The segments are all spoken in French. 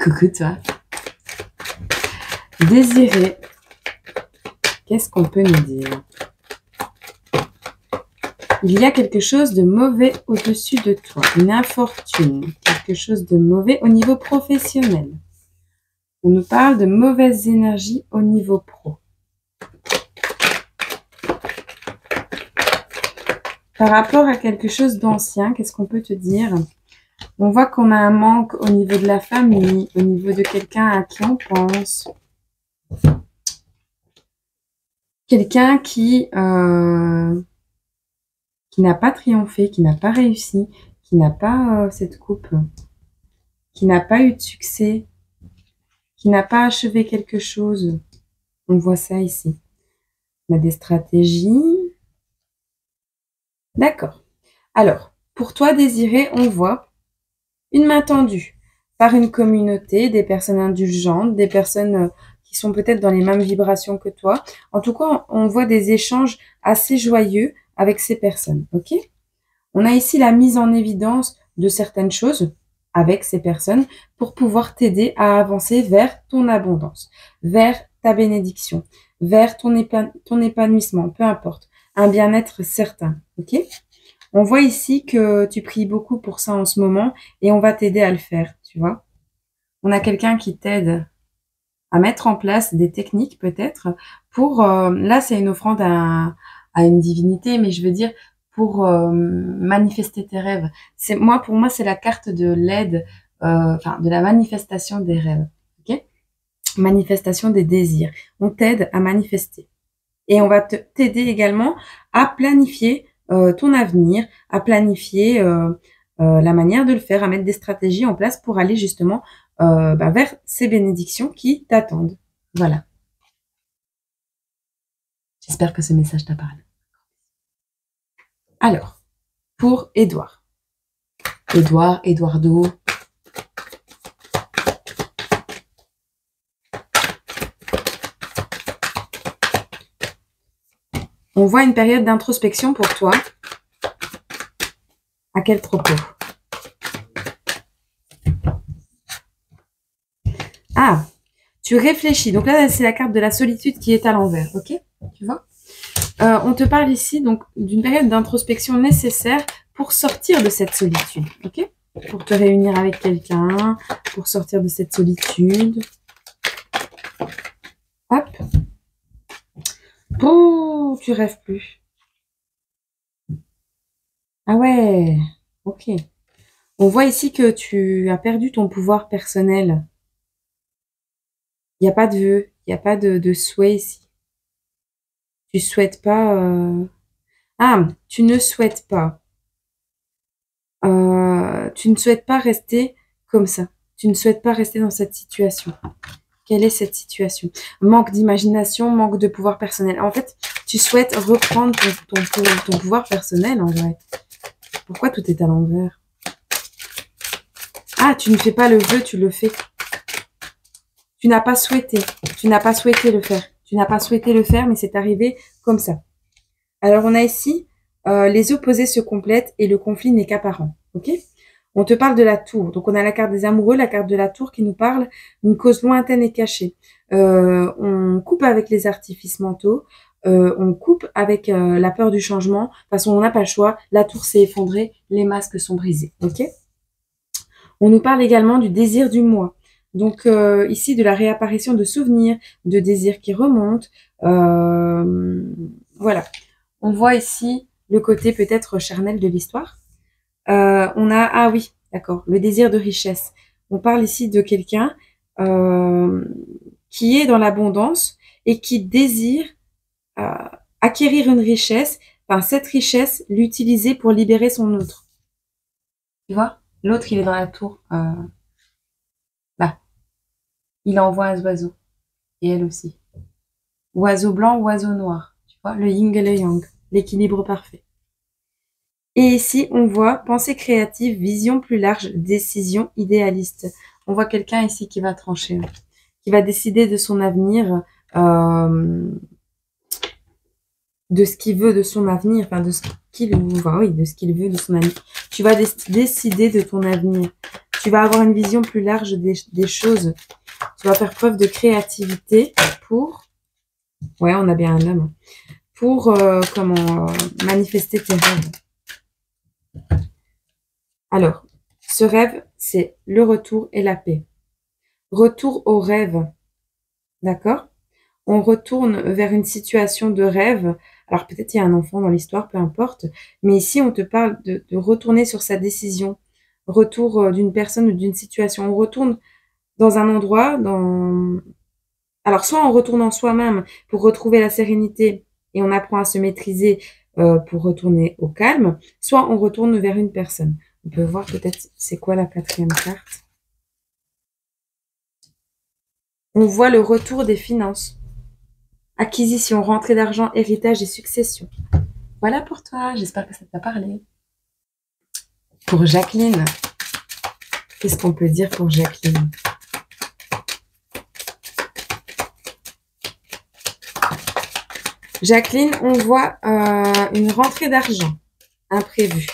Coucou toi. Désirer. Qu'est-ce qu'on peut nous dire? Il y a quelque chose de mauvais au-dessus de toi. Une infortune. Quelque chose de mauvais au niveau professionnel. On nous parle de mauvaises énergies au niveau pro. Par rapport à quelque chose d'ancien, qu'est-ce qu'on peut te dire? On voit qu'on a un manque au niveau de la famille, au niveau de quelqu'un à qui on pense. Quelqu'un qui n'a pas triomphé, qui n'a pas réussi, qui n'a pas cette coupe, qui n'a pas eu de succès, qui n'a pas achevé quelque chose. On voit ça ici. On a des stratégies. D'accord. Alors, pour toi, Désiré, on voit une main tendue par une communauté, des personnes indulgentes, des personnes qui sont peut-être dans les mêmes vibrations que toi. En tout cas, on voit des échanges assez joyeux avec ces personnes, ok? On a ici la mise en évidence de certaines choses avec ces personnes pour pouvoir t'aider à avancer vers ton abondance, vers ta bénédiction, vers ton épanouissement, peu importe, un bien-être certain, ok? On voit ici que tu pries beaucoup pour ça en ce moment et on va t'aider à le faire, tu vois. On a quelqu'un qui t'aide à mettre en place des techniques peut-être pour, là c'est une offrande à une divinité, mais je veux dire pour manifester tes rêves. Pour moi c'est la carte de l'aide, enfin de la manifestation des rêves, ok? Manifestation des désirs. On t'aide à manifester et on va t'aider également à planifier ton avenir, à planifier la manière de le faire, à mettre des stratégies en place pour aller justement vers ces bénédictions qui t'attendent. Voilà. J'espère que ce message t'a parlé. Alors, pour Édouard. Eduardo. On voit une période d'introspection pour toi. À quel propos? Ah, tu réfléchis. Donc là, c'est la carte de la solitude qui est à l'envers, ok? Tu vois? On te parle ici donc d'une période d'introspection nécessaire pour sortir de cette solitude, ok? Pour te réunir avec quelqu'un, pour sortir de cette solitude. Hop. Oh, tu rêves plus. Ah ouais, ok. On voit ici que tu as perdu ton pouvoir personnel. Il n'y a pas de vœux, il n'y a pas de souhait ici. Tu souhaites pas... Ah, tu ne souhaites pas. Tu ne souhaites pas rester comme ça. Tu ne souhaites pas rester dans cette situation. Quelle est cette situation? Manque d'imagination, manque de pouvoir personnel. En fait, tu souhaites reprendre ton pouvoir personnel, en vrai. Pourquoi tout est à l'envers? Ah, tu ne fais pas le vœu, tu le fais. Tu n'as pas souhaité. Tu n'as pas souhaité le faire. Tu n'as pas souhaité le faire, mais c'est arrivé comme ça. Alors, on a ici, les opposés se complètent et le conflit n'est qu'apparent. Ok? On te parle de la tour. Donc, on a la carte des amoureux, la carte de la tour qui nous parle d'une cause lointaine et cachée. On coupe avec les artifices mentaux. On coupe avec la peur du changement. De toute façon, on n'a pas le choix. La tour s'est effondrée. Les masques sont brisés. Ok? On nous parle également du désir du moi. Donc, ici, de la réapparition de souvenirs, de désirs qui remontent. Voilà. On voit ici le côté peut-être charnel de l'histoire. On a, ah oui, d'accord, le désir de richesse. On parle ici de quelqu'un qui est dans l'abondance et qui désire acquérir une richesse, enfin cette richesse, l'utiliser pour libérer son autre. Tu vois? L'autre, il est dans la tour. Là. Il envoie un oiseau. Et elle aussi. Oiseau blanc, oiseau noir. Tu vois? Le yin et le yang. L'équilibre parfait. Et ici, on voit pensée créative, vision plus large, décision idéaliste. On voit quelqu'un ici qui va trancher, qui va décider de son avenir, de ce qu'il veut de son avenir, enfin qu'il oui, de ce qu'il veut de son ami. Tu vas décider de ton avenir. Tu vas avoir une vision plus large des choses. Tu vas faire preuve de créativité pour... Ouais, on a bien un homme. Pour, manifester tes rêves. Alors, ce rêve, c'est le retour et la paix. Retour au rêve. D'accord? On retourne vers une situation de rêve. Alors peut-être il y a un enfant dans l'histoire, peu importe. Mais ici, on te parle de retourner sur sa décision. Retour d'une personne ou d'une situation. On retourne dans un endroit, alors soit on retourne en soi-même pour retrouver la sérénité et on apprend à se maîtriser pour retourner au calme, soit on retourne vers une personne. On peut voir peut-être c'est quoi la quatrième carte. On voit le retour des finances. Acquisition, rentrée d'argent, héritage et succession. Voilà pour toi, j'espère que ça t'a parlé. Pour Jacqueline, qu'est-ce qu'on peut dire pour Jacqueline? Jacqueline, on voit une rentrée d'argent imprévue,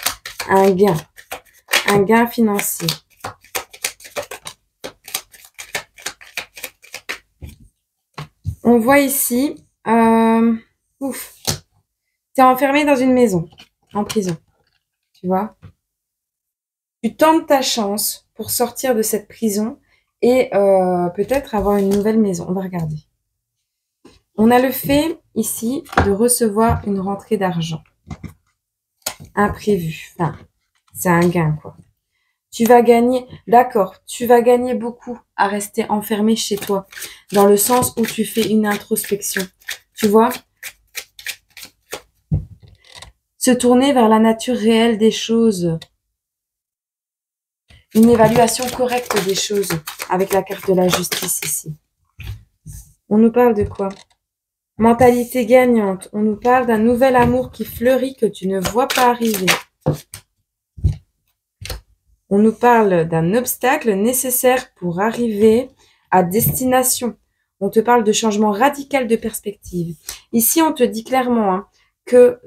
un gain financier. On voit ici, t'es enfermé dans une maison, en prison, tu vois. Tu tentes ta chance pour sortir de cette prison et peut-être avoir une nouvelle maison. On va regarder. On a le fait ici de recevoir une rentrée d'argent imprévue. Enfin, c'est un gain, quoi. Tu vas gagner, d'accord, tu vas gagner beaucoup à rester enfermé chez toi, dans le sens où tu fais une introspection. Tu vois, se tourner vers la nature réelle des choses. Une évaluation correcte des choses avec la carte de la justice ici. On nous parle de quoi? Mentalité gagnante. On nous parle d'un nouvel amour qui fleurit que tu ne vois pas arriver. On nous parle d'un obstacle nécessaire pour arriver à destination. On te parle de changement radical de perspective. Ici, on te dit clairement que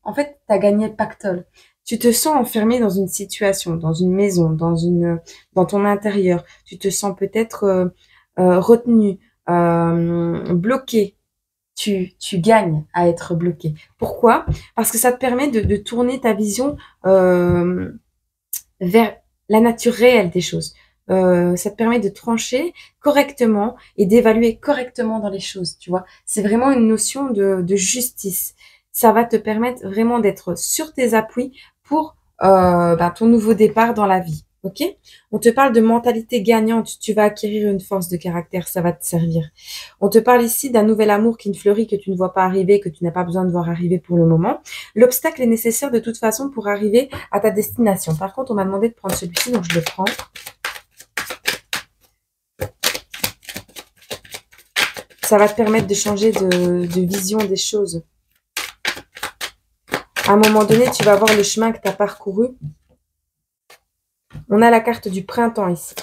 en fait, tu as gagné le pactole. Tu te sens enfermé dans une situation, dans une maison, dans ton intérieur. Tu te sens peut-être retenu, bloqué. Tu gagnes à être bloqué. Pourquoi? Parce que ça te permet de tourner ta vision vers la nature réelle des choses. Ça te permet de trancher correctement et d'évaluer correctement dans les choses, tu vois. C'est vraiment une notion de justice. Ça va te permettre vraiment d'être sur tes appuis pour ton nouveau départ dans la vie. Ok? On te parle de mentalité gagnante. Tu vas acquérir une force de caractère. Ça va te servir. On te parle ici d'un nouvel amour qui ne fleurit, que tu ne vois pas arriver, que tu n'as pas besoin de voir arriver pour le moment. L'obstacle est nécessaire de toute façon pour arriver à ta destination. Par contre, on m'a demandé de prendre celui-ci, donc je le prends. Ça va te permettre de changer de vision des choses. À un moment donné, tu vas voir le chemin que tu as parcouru. On a la carte du printemps ici.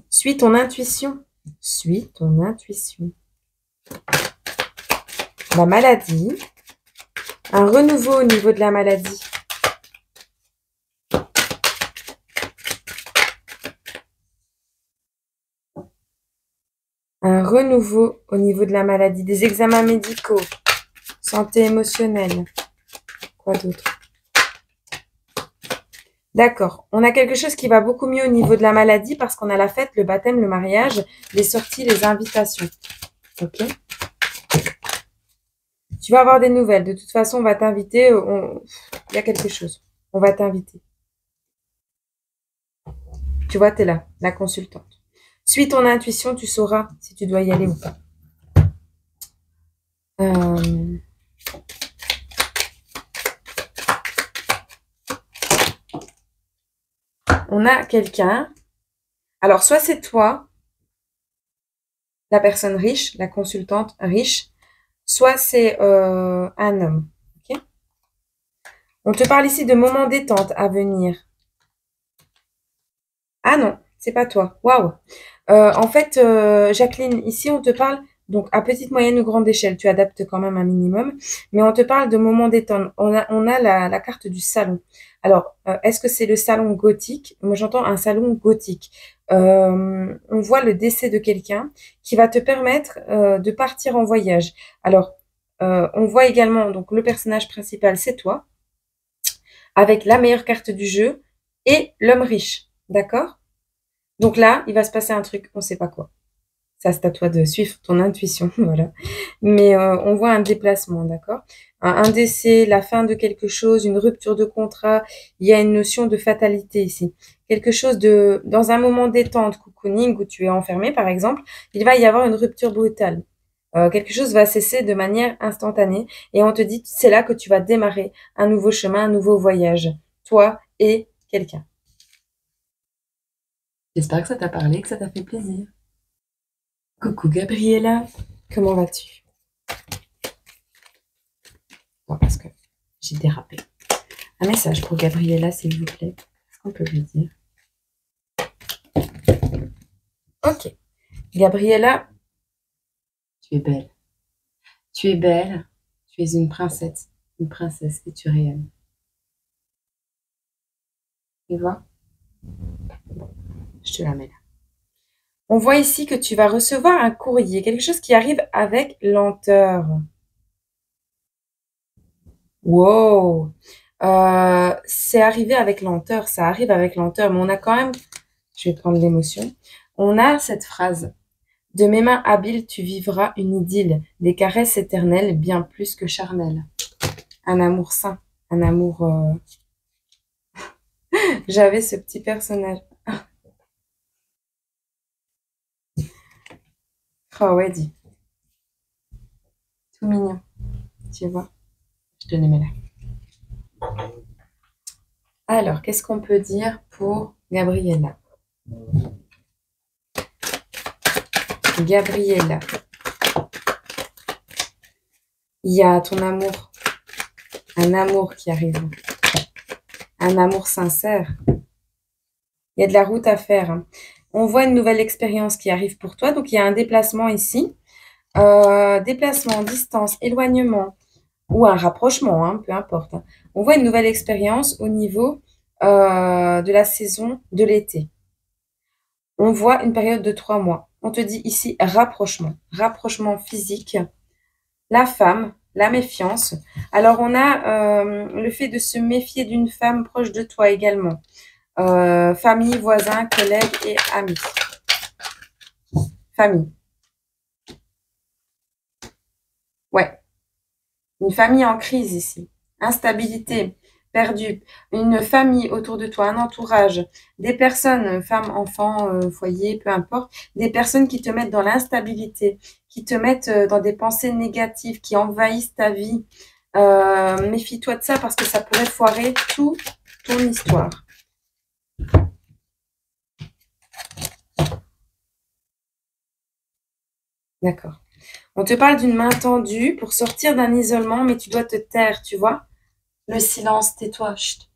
Suis ton intuition. Suis ton intuition. La maladie. Un renouveau au niveau de la maladie. Un renouveau au niveau de la maladie. Des examens médicaux. Santé émotionnelle. Quoi d'autre? D'accord. On a quelque chose qui va beaucoup mieux au niveau de la maladie parce qu'on a la fête, le baptême, le mariage, les sorties, les invitations. Ok? Tu vas avoir des nouvelles. De toute façon, on va t'inviter. Il y a quelque chose. On va t'inviter. Tu vois, tu es là, la consultante. Suis ton intuition, tu sauras si tu dois y aller ou pas. On a quelqu'un. Alors, soit c'est toi, la personne riche, la consultante riche, soit c'est un homme. Okay? On te parle ici de moments détente à venir. Ah non, c'est pas toi. Waouh. En fait, Jacqueline, ici, on te parle Donc, à petite, moyenne ou grande échelle, tu adaptes quand même un minimum. Mais on te parle de moments détente. On a la carte du salon. Alors, est-ce que c'est le salon gothique? Moi, j'entends un salon gothique. On voit le décès de quelqu'un qui va te permettre de partir en voyage. Alors, on voit également, donc le personnage principal, c'est toi, avec la meilleure carte du jeu et l'homme riche. D'accord? Donc là, il va se passer un truc, on ne sait pas quoi. Ça, c'est à toi de suivre ton intuition, voilà. Mais on voit un déplacement, d'accord? Un décès, la fin de quelque chose, une rupture de contrat. Il y a une notion de fatalité ici. Quelque chose de, dans un moment détente, cocooning, où tu es enfermé, par exemple, il va y avoir une rupture brutale. Quelque chose va cesser de manière instantanée et on te dit, c'est là que tu vas démarrer un nouveau chemin, un nouveau voyage. Toi et quelqu'un. J'espère que ça t'a parlé, que ça t'a fait plaisir. Coucou Gabriella, comment vas-tu? Bon, parce que j'ai dérapé. Un message pour Gabriella, s'il vous plaît. Est-ce qu'on peut lui dire? Ok. Gabriella, tu es belle. Tu es belle. Tu es une princesse. Une princesse et tu rayonnes. Tu vois? Je te la mets là. On voit ici que tu vas recevoir un courrier, quelque chose qui arrive avec lenteur. Wow! C'est arrivé avec lenteur, ça arrive avec lenteur, mais on a quand même, je vais prendre l'émotion, on a cette phrase. De mes mains habiles, tu vivras une idylle, des caresses éternelles, bien plus que charnelles. Un amour sain, un amour... J'avais ce petit personnage. Oh ouais, dit. Tout mignon, tu vois. Je te les mets là. Alors, qu'est-ce qu'on peut dire pour Gabriella? Gabriella, il y a ton amour, un amour qui arrive, un amour sincère. Il y a de la route à faire, hein. On voit une nouvelle expérience qui arrive pour toi, donc il y a un déplacement ici. Déplacement, distance, éloignement ou un rapprochement, hein, peu importe, hein. On voit une nouvelle expérience au niveau de la saison de l'été. On voit une période de 3 mois. On te dit ici rapprochement, rapprochement physique, la femme, la méfiance. Alors on a le fait de se méfier d'une femme proche de toi également. Famille, voisins, collègues et amis. Famille. Ouais. Une famille en crise ici. Instabilité, perdue. Une famille autour de toi, un entourage. Des personnes, femmes, enfants, foyer, peu importe. Des personnes qui te mettent dans l'instabilité, qui te mettent dans des pensées négatives, qui envahissent ta vie. Méfie-toi de ça parce que ça pourrait foirer toute ton histoire. D'accord. On te parle d'une main tendue pour sortir d'un isolement, mais tu dois te taire, tu vois. Le silence, tais-toi. Chut.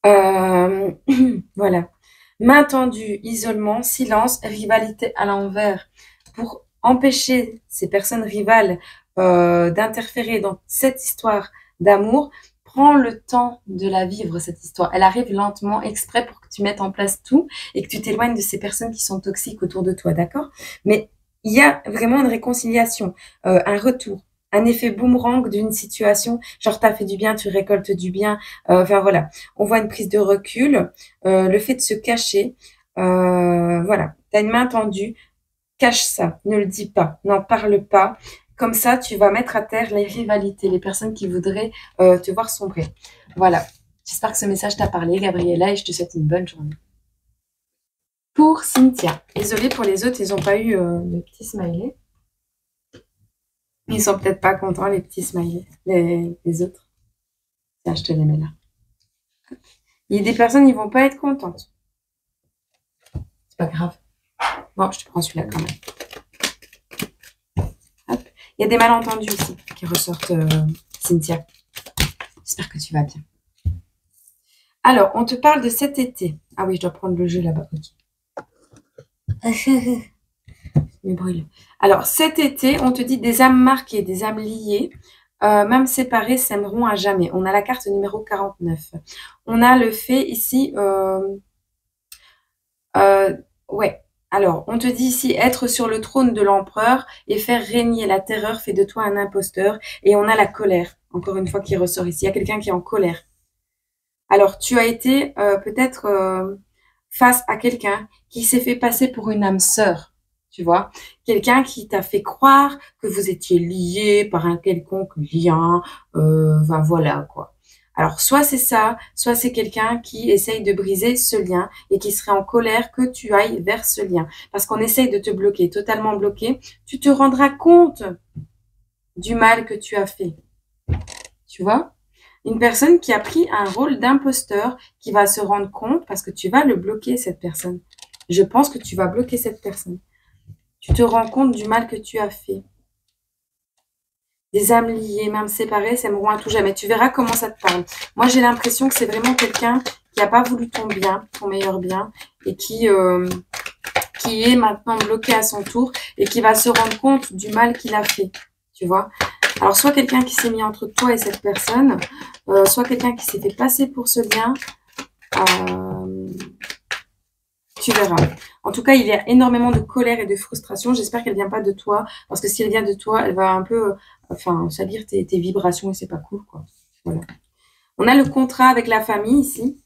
Euh, voilà. Main tendue, isolement, silence, rivalité à l'envers. Pour empêcher ces personnes rivales d'interférer dans cette histoire d'amour, prends le temps de la vivre, cette histoire. Elle arrive lentement, exprès pour que tu mettes en place tout et que tu t'éloignes de ces personnes qui sont toxiques autour de toi, d'accord? Mais il y a vraiment une réconciliation, un retour, un effet boomerang d'une situation. Genre, t'as fait du bien, tu récoltes du bien. Enfin, voilà. On voit une prise de recul, le fait de se cacher. Voilà. T'as une main tendue, cache ça, ne le dis pas, n'en parle pas. Comme ça, tu vas mettre à terre les rivalités, les personnes qui voudraient te voir sombrer. Voilà. J'espère que ce message t'a parlé, Gabriella, et je te souhaite une bonne journée. Pour Cynthia. Désolée pour les autres, ils n'ont pas eu de petits smileys. Ils sont peut-être pas contents, les petits smileys, les autres. Tiens, je te les mets là. Il y a des personnes, ils vont pas être contentes. C'est pas grave. Bon, je te prends celui-là quand même. Hop. Il y a des malentendus ici qui ressortent, Cynthia. J'espère que tu vas bien. Alors, on te parle de cet été. Ah oui, je dois prendre le jeu là-bas. Ok. Mais brûle. Alors, cet été, on te dit des âmes marquées, des âmes liées, même séparées, s'aimeront à jamais. On a la carte numéro 49. On a le fait ici, ouais. Alors, on te dit ici être sur le trône de l'empereur et faire régner la terreur fait de toi un imposteur. Et on a la colère, encore une fois, qui ressort ici. Il y a quelqu'un qui est en colère. Alors, tu as été peut-être face à quelqu'un qui s'est fait passer pour une âme sœur, tu vois. Quelqu'un qui t'a fait croire que vous étiez liés par un quelconque lien, ben voilà quoi. Alors, soit c'est ça, soit c'est quelqu'un qui essaye de briser ce lien et qui serait en colère que tu ailles vers ce lien. Parce qu'on essaye de te bloquer, totalement bloqué. Tu te rendras compte du mal que tu as fait, tu vois. Une personne qui a pris un rôle d'imposteur, qui va se rendre compte, parce que tu vas le bloquer, cette personne. Je pense que tu vas bloquer cette personne. Tu te rends compte du mal que tu as fait. Des âmes liées, même séparées, s'aimeront à tout jamais. Tu verras comment ça te parle. Moi, j'ai l'impression que c'est vraiment quelqu'un qui n'a pas voulu ton bien, ton meilleur bien, et qui est maintenant bloqué à son tour, et qui va se rendre compte du mal qu'il a fait. Tu vois ? Alors, soit quelqu'un qui s'est mis entre toi et cette personne, soit quelqu'un qui s'est fait passer pour ce bien. Tu verras. En tout cas, il y a énormément de colère et de frustration. J'espère qu'elle vient pas de toi, parce que si elle vient de toi, elle va un peu, salir tes vibrations et c'est pas cool, quoi. Voilà. On a le contrat avec la famille ici.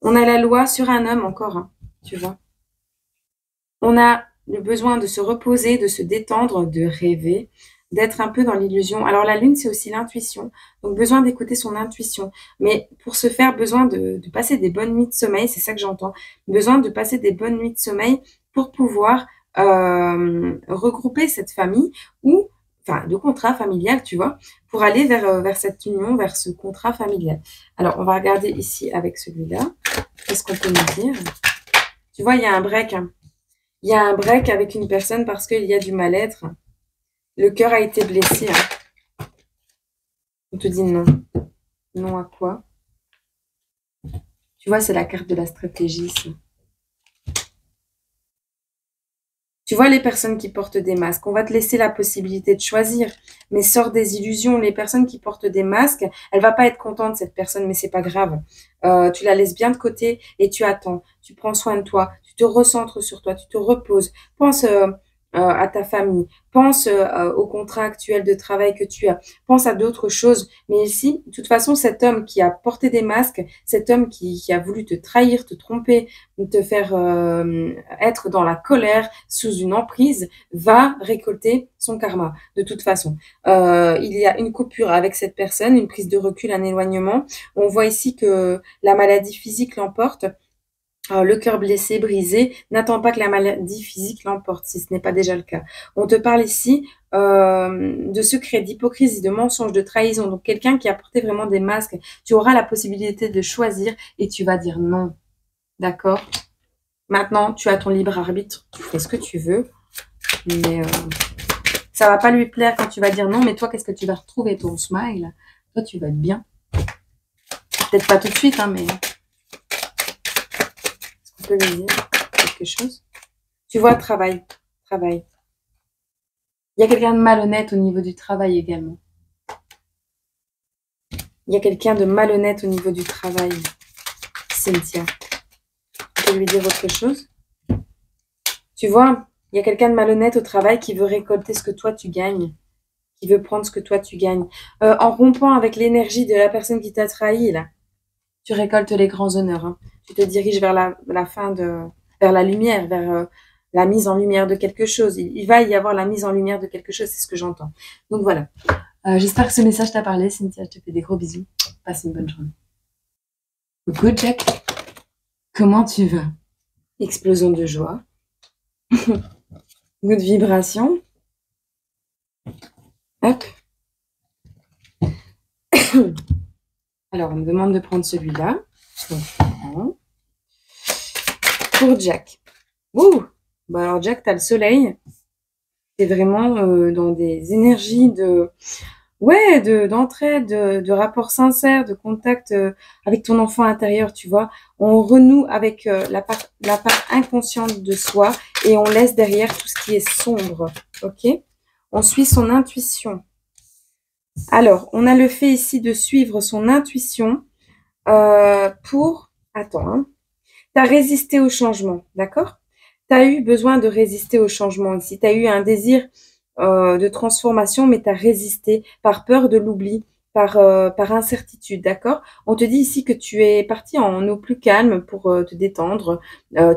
On a la loi sur un homme encore, hein, tu vois. On a le besoin de se reposer, de se détendre, de rêver, d'être un peu dans l'illusion. Alors la lune, c'est aussi l'intuition. Donc besoin d'écouter son intuition. Mais pour ce faire, besoin de passer des bonnes nuits de sommeil, c'est ça que j'entends. Besoin de passer des bonnes nuits de sommeil pour pouvoir regrouper cette famille ou, enfin, de contrat familial, tu vois, pour aller vers cette union, vers ce contrat familial. Alors, on va regarder ici avec celui-là. Qu'est-ce qu'on peut nous dire? Tu vois, il y a un break, hein. Il y a un break avec une personne parce qu'il y a du mal-être. Le cœur a été blessé, hein. On te dit non. Non à quoi? Tu vois, c'est la carte de la stratégie, ça. Tu vois les personnes qui portent des masques, on va te laisser la possibilité de choisir, mais sors des illusions. Les personnes qui portent des masques, elle va pas être contente, cette personne, mais c'est pas grave. Tu la laisses bien de côté et tu attends. Tu prends soin de toi, tu te recentres sur toi, tu te reposes. Pense à ta famille, pense au contrat actuel de travail que tu as, pense à d'autres choses. Mais ici, de toute façon, cet homme qui a porté des masques, cet homme qui a voulu te trahir, te tromper, te faire être dans la colère, sous une emprise, va récolter son karma, de toute façon. Il y a une coupure avec cette personne, une prise de recul, un éloignement. On voit ici que la maladie physique l'emporte. Le cœur blessé, brisé, n'attends pas que la maladie physique l'emporte, si ce n'est pas déjà le cas. On te parle ici de secrets, d'hypocrisie, de mensonges, de trahison. Donc quelqu'un qui a porté vraiment des masques, tu auras la possibilité de choisir et tu vas dire non. D'accord? Maintenant, tu as ton libre arbitre, tu fais ce que tu veux, mais ça va pas lui plaire quand tu vas dire non, mais toi, qu'est-ce que tu vas retrouver ton smile? Toi, tu vas être bien. Peut-être pas tout de suite, hein, mais est-ce qu'on peut lui dire quelque chose? Tu vois, travail. Il y a quelqu'un de malhonnête au niveau du travail également. Il y a quelqu'un de malhonnête au niveau du travail, Cynthia. Tu peux lui dire autre chose? Tu vois, il y a quelqu'un de malhonnête au travail qui veut récolter ce que toi tu gagnes, qui veut prendre ce que toi tu gagnes. En rompant avec l'énergie de la personne qui t'a trahi, là, tu récoltes les grands honneurs. Hein. Tu te diriges vers la fin vers la lumière, vers la mise en lumière de quelque chose. Il va y avoir la mise en lumière de quelque chose, c'est ce que j'entends. Donc voilà. J'espère que ce message t'a parlé, Cynthia. Je te fais des gros bisous. Passe une bonne journée. Good Jack. Comment tu vas? Explosion de joie. Good vibration. Hop. Alors, on me demande de prendre celui-là. Pour Jack. Ouh. Bon, alors Jack, tu as le soleil. C'est vraiment dans des énergies Ouais, d'entraide, de rapport sincère, de contact avec ton enfant intérieur, tu vois. On renoue avec la part inconsciente de soi et on laisse derrière tout ce qui est sombre, ok? On suit son intuition. Alors, on a le fait ici de suivre son intuition pour... Attends, hein. Tu as résisté au changement, d'accord? Tu as eu besoin de résister au changement ici. Tu as eu un désir de transformation, mais tu as résisté par peur de l'oubli, par incertitude, d'accord? On te dit ici que tu es parti en eau plus calme pour te détendre.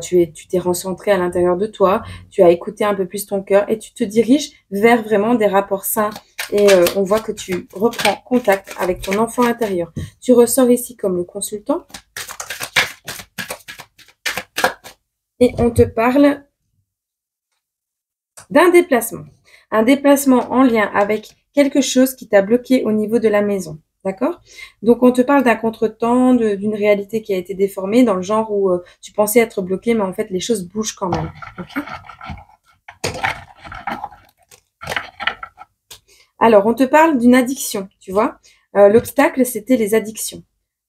Tu t'es recentré à l'intérieur de toi. Tu as écouté un peu plus ton cœur et tu te diriges vers vraiment des rapports sains. Et on voit que tu reprends contact avec ton enfant intérieur. Tu ressors ici comme le consultant. Et on te parle d'un déplacement. Un déplacement en lien avec quelque chose qui t'a bloqué au niveau de la maison. D'accord? Donc, on te parle d'un contretemps, d'une réalité qui a été déformée dans le genre où tu pensais être bloqué, mais en fait, les choses bougent quand même. Ok? Alors, on te parle d'une addiction, tu vois? L'obstacle, c'était les addictions.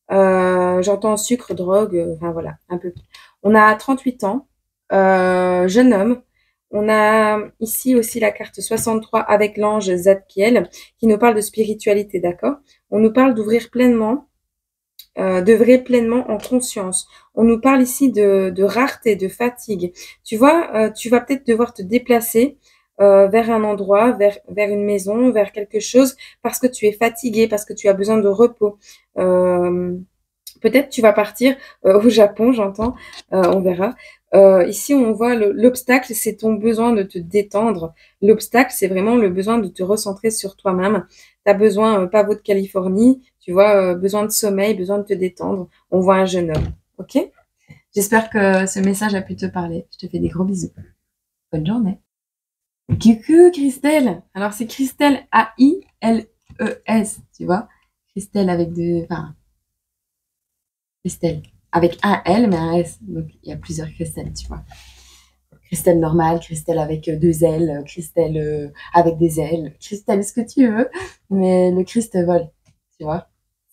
J'entends sucre, drogue, enfin voilà, un peu. On a 38 ans, jeune homme. On a ici aussi la carte 63 avec l'ange Zadkiel qui nous parle de spiritualité, d'accord? On nous parle d'œuvrer pleinement en conscience. On nous parle ici de rareté, de fatigue. Tu vois, tu vas peut-être devoir te déplacer vers un endroit, vers une maison, vers quelque chose, parce que tu es fatigué, parce que tu as besoin de repos. Euh, Peut-être tu vas partir au Japon, j'entends, on verra. Ici, on voit l'obstacle, c'est ton besoin de te détendre. L'obstacle, c'est vraiment le besoin de te recentrer sur toi-même. Tu as besoin, pavot de Californie, tu vois, besoin de sommeil, besoin de te détendre. On voit un jeune homme, ok? J'espère que ce message a pu te parler. Je te fais des gros bisous. Bonne journée. Coucou Christelle. Alors c'est Christelle A-I-L-E-S, tu vois? Christelle avec deux, enfin, Christelle. Avec un L, mais un S. Donc, il y a plusieurs Christelle, tu vois. Christelle normale, Christelle avec deux L, Christelle avec des ailes, Christelle ce que tu veux. Mais le Christ vole, tu vois.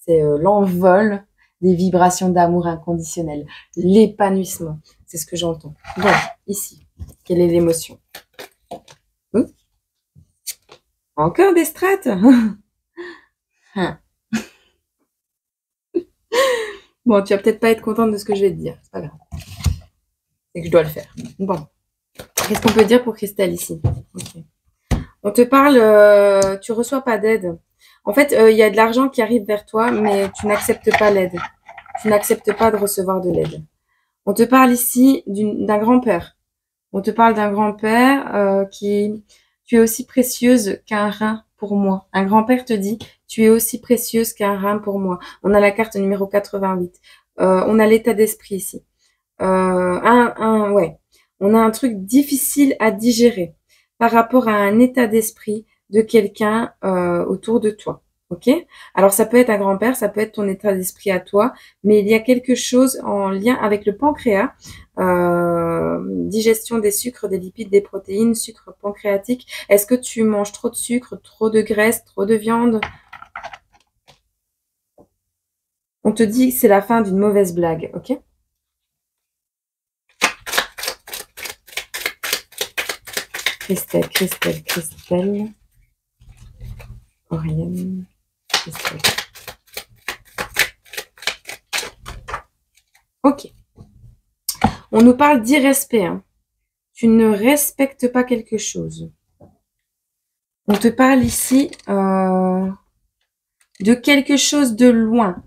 C'est l'envol des vibrations d'amour inconditionnel. L'épanouissement. C'est ce que j'entends. Bon, ici, quelle est l'émotion? Encore des strates. Bon, tu vas peut-être pas être contente de ce que je vais te dire. C'est pas grave. C'est que je dois le faire. Bon. Qu'est-ce qu'on peut dire pour Christelle ici? Okay. On te parle, tu reçois pas d'aide. En fait, il y a de l'argent qui arrive vers toi, mais tu n'acceptes pas l'aide. Tu n'acceptes pas de recevoir de l'aide. On te parle ici d'un grand-père. On te parle d'un grand-père qui... Tu es aussi précieuse qu'un rein pour moi. Un grand-père te dit, tu es aussi précieuse qu'un rein pour moi. On a la carte numéro 88. On a l'état d'esprit ici. Ouais. On a un truc difficile à digérer par rapport à un état d'esprit de quelqu'un autour de toi. Ok? Alors ça peut être un grand-père, ça peut être ton état d'esprit à toi, mais il y a quelque chose en lien avec le pancréas, digestion des sucres, des lipides, des protéines, sucre pancréatique. Est-ce que tu manges trop de sucre, trop de graisse, trop de viande? On te dit que c'est la fin d'une mauvaise blague, ok? Christelle, Christelle, Christelle. Oriane, Christelle. Ok. On nous parle d'irrespect. Hein. Tu ne respectes pas quelque chose. On te parle ici de quelque chose de loin.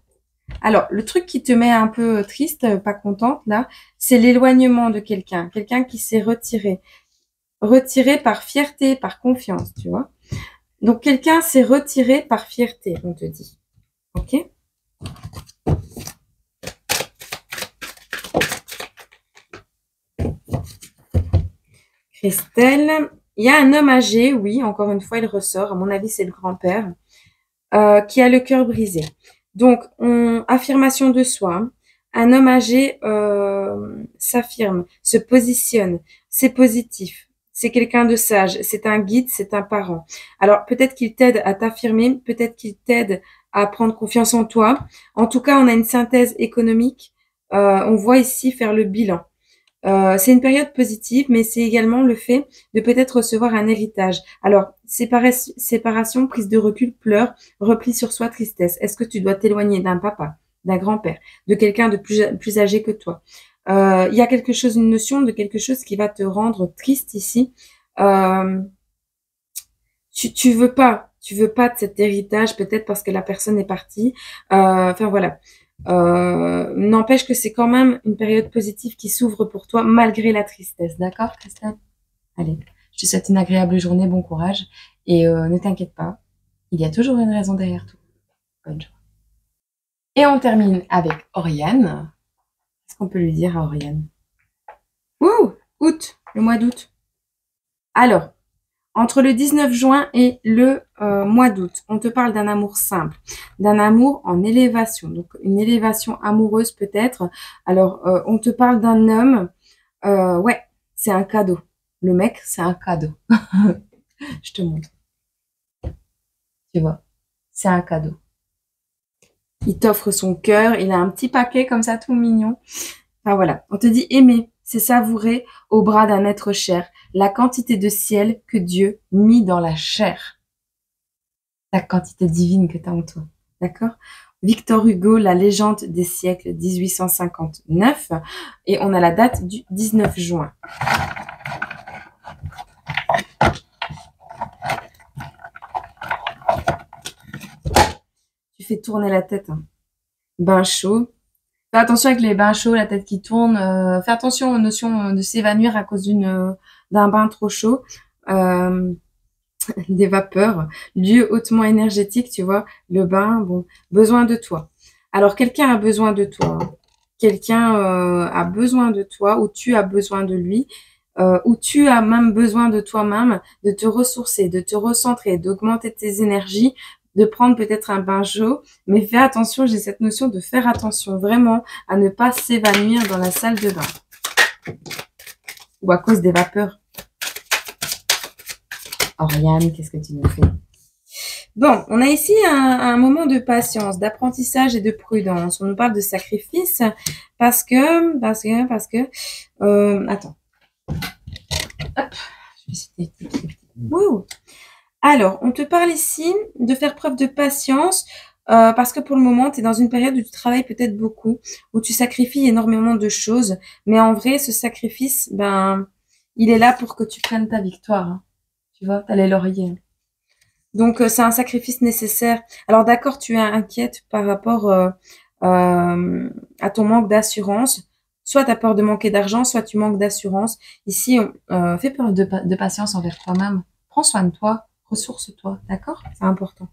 Alors, le truc qui te met un peu triste, pas contente, là, c'est l'éloignement de quelqu'un. Quelqu'un qui s'est retiré. Retiré par fierté, par confiance, tu vois. Donc, quelqu'un s'est retiré par fierté, on te dit. Ok? Christelle, il y a un homme âgé, oui, encore une fois, il ressort. À mon avis, c'est le grand-père, qui a le cœur brisé. Donc, affirmation de soi. Hein. Un homme âgé s'affirme, se positionne, c'est positif. c'est quelqu'un de sage, c'est un guide, c'est un parent. Alors peut-être qu'il t'aide à t'affirmer, peut-être qu'il t'aide à prendre confiance en toi. En tout cas, on a une synthèse économique. On voit ici faire le bilan. C'est une période positive, mais c'est également le fait de peut-être recevoir un héritage. Alors, séparation, prise de recul, pleurs, repli sur soi, tristesse. Est-ce que tu dois t'éloigner d'un papa, d'un grand-père, de quelqu'un de plus âgé que toi? Il y a quelque chose, une notion de quelque chose qui va te rendre triste ici. Euh, tu veux pas de cet héritage, peut-être parce que la personne est partie. Enfin voilà. N'empêche que c'est quand même une période positive qui s'ouvre pour toi malgré la tristesse. D'accord, Christelle? Allez, je te souhaite une agréable journée, bon courage. Et ne t'inquiète pas, il y a toujours une raison derrière tout. Bonne journée. Et on termine avec Oriane. Qu'est-ce qu'on peut lui dire à Oriane? Ouh, août, le mois d'août. Alors, entre le 19 juin et le mois d'août, on te parle d'un amour simple, d'un amour en élévation, donc une élévation amoureuse peut-être. Alors, on te parle d'un homme, ouais, c'est un cadeau. Le mec, c'est un cadeau. Je te montre, tu vois, c'est un cadeau. Il t'offre son cœur, il a un petit paquet comme ça tout mignon. Enfin voilà, on te dit aimer, c'est savourer au bras d'un être cher la quantité de ciel que Dieu mit dans la chair. La quantité divine que tu as en toi. D'accord? Victor Hugo, La légende des siècles, 1859. Et on a la date du 19 juin. Tu fais tourner la tête. Hein. Bain chaud. Fais attention avec les bains chauds, la tête qui tourne. Fais attention aux notions de s'évanouir à cause d'un bain trop chaud. Des vapeurs, lieu hautement énergétique, tu vois, le bain, bon, besoin de toi. Alors, quelqu'un a besoin de toi, hein. Quelqu'un a besoin de toi, ou tu as besoin de lui, ou tu as même besoin de toi-même, de te ressourcer, de te recentrer, d'augmenter tes énergies, de prendre peut-être un bain chaud, mais fais attention, j'ai cette notion de faire attention vraiment à ne pas s'évanouir dans la salle de bain, ou à cause des vapeurs. Oriane, qu'est-ce que tu nous fais? Bon, on a ici un moment de patience, d'apprentissage et de prudence. On nous parle de sacrifice parce que, attends. Hop, je vais Wouh. Alors, on te parle ici de faire preuve de patience parce que pour le moment, tu es dans une période où tu travailles peut-être beaucoup, où tu sacrifies énormément de choses. Mais en vrai, ce sacrifice, ben, il est là pour que tu prennes ta victoire. Hein. Tu vois, t'as les lauriers. Donc, c'est un sacrifice nécessaire. Alors, d'accord, tu es inquiète par rapport à ton manque d'assurance. Soit tu as peur de manquer d'argent, soit tu manques d'assurance. Ici, fais preuve de patience envers toi-même. Prends soin de toi, ressource-toi, d'accord? C'est important.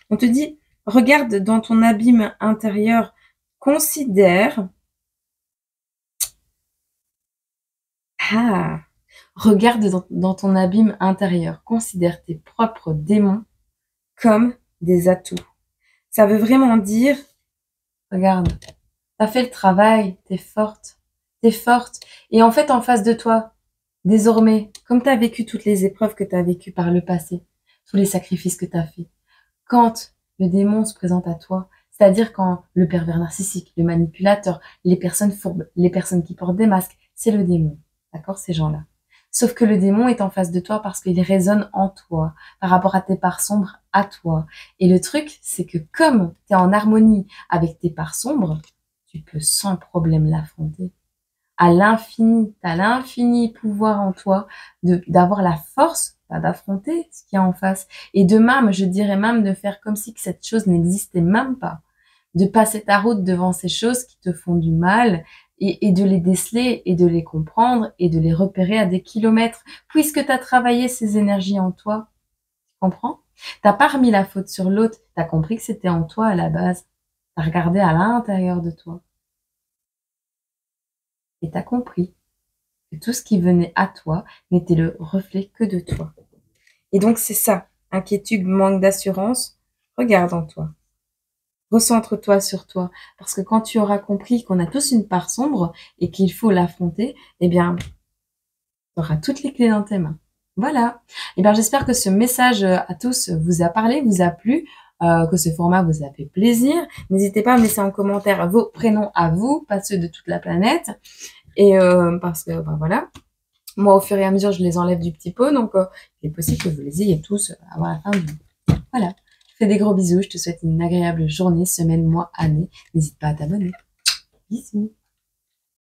On te dit, regarde dans ton abîme intérieur, considère... Ah, regarde dans ton abîme intérieur, considère tes propres démons comme des atouts. Ça veut vraiment dire, regarde, t'as fait le travail, t'es forte, t'es forte. Et en fait, en face de toi, désormais, comme t'as vécu toutes les épreuves que t'as vécues par le passé, tous les sacrifices que t'as fait, quand le démon se présente à toi, c'est-à-dire quand le pervers narcissique, le manipulateur, les personnes fourbes, les personnes qui portent des masques, c'est le démon. D'accord, ces gens-là. Sauf que le démon est en face de toi parce qu'il résonne en toi, par rapport à tes parts sombres, à toi. Et le truc, c'est que comme tu es en harmonie avec tes parts sombres, tu peux sans problème l'affronter. À l'infini, tu as l'infini pouvoir en toi d'avoir la force d'affronter ce qu'il y a en face. Et de même, je dirais même de faire comme si que cette chose n'existait même pas. De passer ta route devant ces choses qui te font du mal et de les déceler et de les comprendre et de les repérer à des kilomètres, puisque tu as travaillé ces énergies en toi. Tu comprends? T'as pas remis la faute sur l'autre, tu as compris que c'était en toi à la base. Tu as regardé à l'intérieur de toi. Et tu as compris que tout ce qui venait à toi n'était le reflet que de toi. Et donc c'est ça, inquiétude, manque d'assurance, regarde en toi. Recentre-toi sur toi. Parce que quand tu auras compris qu'on a tous une part sombre et qu'il faut l'affronter, eh bien, tu auras toutes les clés dans tes mains. Voilà. Et bien, j'espère que ce message à tous vous a parlé, vous a plu, que ce format vous a fait plaisir. N'hésitez pas à me laisser en commentaire vos prénoms à vous, pas ceux de toute la planète. Et parce que, ben voilà, moi, au fur et à mesure, je les enlève du petit pot. Donc, il est possible que vous les ayez tous avant la fin du mois. Voilà. Je fais des gros bisous. Je te souhaite une agréable journée, semaine, mois, année. N'hésite pas à t'abonner. Bisous.